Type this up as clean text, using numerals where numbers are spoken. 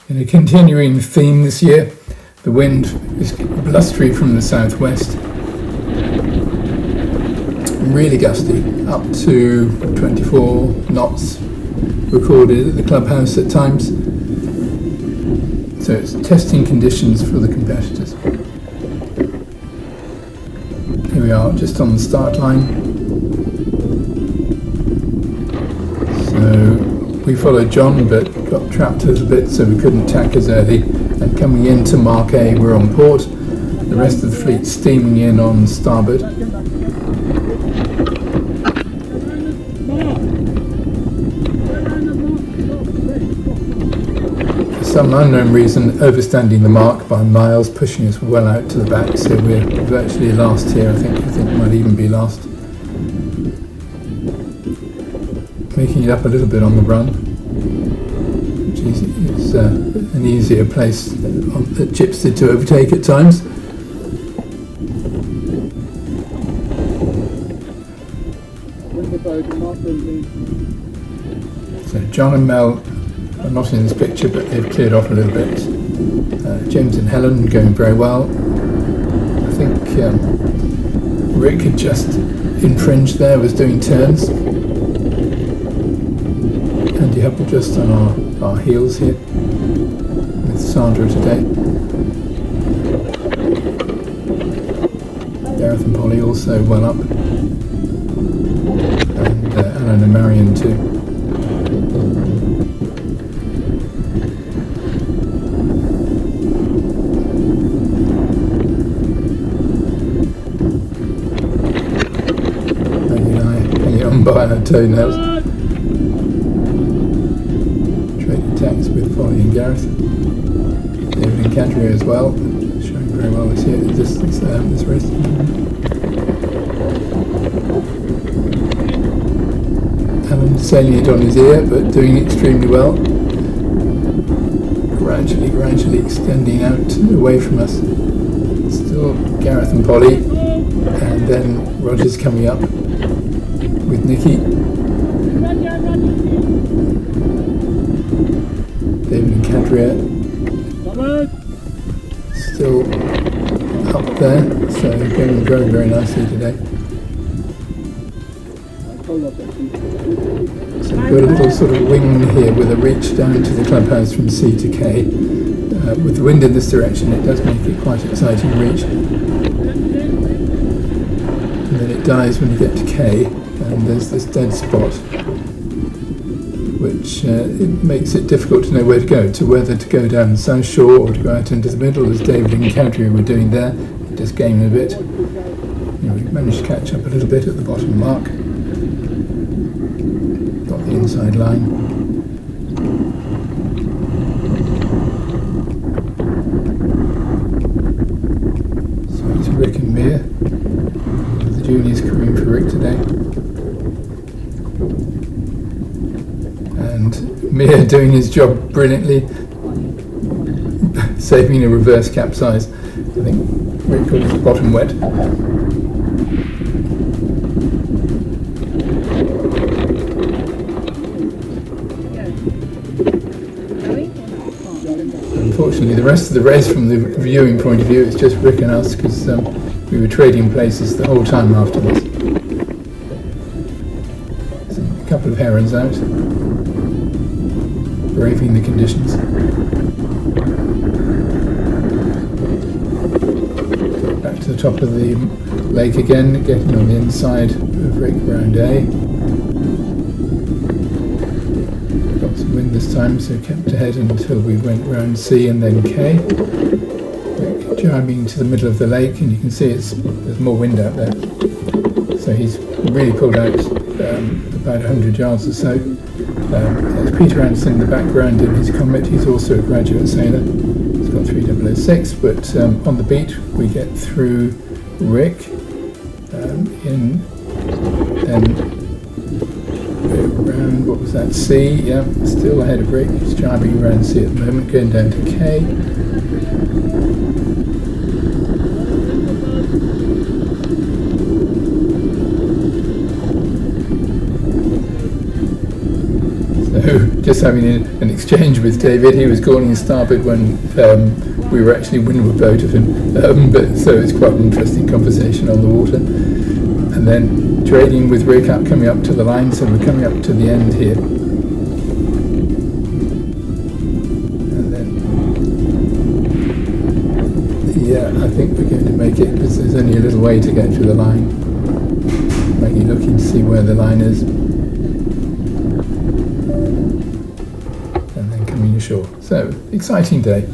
In a continuing theme this year, the wind is blustery from the southwest, really gusty, up to 24 knots recorded at the clubhouse at times. So it's testing conditions for the competitors. Here we are, just on the start line. So we followed John, but got trapped a little bit, so we couldn't tack as early. And coming into Mark A, we're on port. The rest of the fleet steaming in on starboard. For some unknown reason, overstanding the mark by miles, pushing us well out to the back, so we're virtually last here. I think we might even be last. Making it up a little bit on the run, which is an easier place at Chipstead to overtake at times. So John and Mel are not in this picture, but they've cleared off a little bit. James and Helen going very well. I think Rick had just infringed there, was doing turns. Andy Hubble just on our heels here with Sandra today. Gareth and Polly also well up. And Alan and Marion too. Maggie and I hanging on by our toenails. With Polly and Gareth. David and Cadria as well, showing very well this year, this race. Alan sailing it on his ear, but doing extremely well. Gradually extending out away from us. Still Gareth and Polly, and then Roger's coming up with Nikki. David and Cadria still up there, so going very, very nicely today. So we've got a little sort of wing here with a reach down to the clubhouse from C to K. With the wind in this direction, it does make it quite an exciting reach. And then it dies when you get to K, and there's this dead spot, which it makes it difficult to know where to go, to whether to go down the south shore or to go out into the middle, as David and Cadria were doing there, just gaming a bit. We managed to catch up a little bit at the bottom mark. Got the inside line. So it's Rick and Mia. The juniors crewing for Rick today. And Mia doing his job brilliantly, saving a reverse capsize. I think Rick got his bottom wet. Unfortunately, the rest of the race, from the viewing point of view, it's just Rick and us, because we were trading places the whole time afterwards. So a couple of herons out, braving the conditions. Back to the top of the lake again, getting on the inside of Rick round A. Got some wind this time, so kept ahead until we went round C and then K. Rick driving to the middle of the lake, and you can see there's more wind out there. So he's really pulled out about 100 yards or so. There's Peter Anderson in the background in his Comet. He's also a graduate sailor. He's got 3006, but on the beat we get through Rick then around, what was that, C? Yeah, still ahead of Rick. He's driving around C at the moment, going down to K. So just having an exchange with David. He was calling starboard when we were actually windward boat of him, but so it's quite an interesting conversation on the water. And then trading with rig up, coming up to the line, so we're coming up to the end here. And then, yeah, I think we're going to make it, because there's only a little way to get to the line. Maggie looking to see where the line is. And then coming ashore. So, exciting day.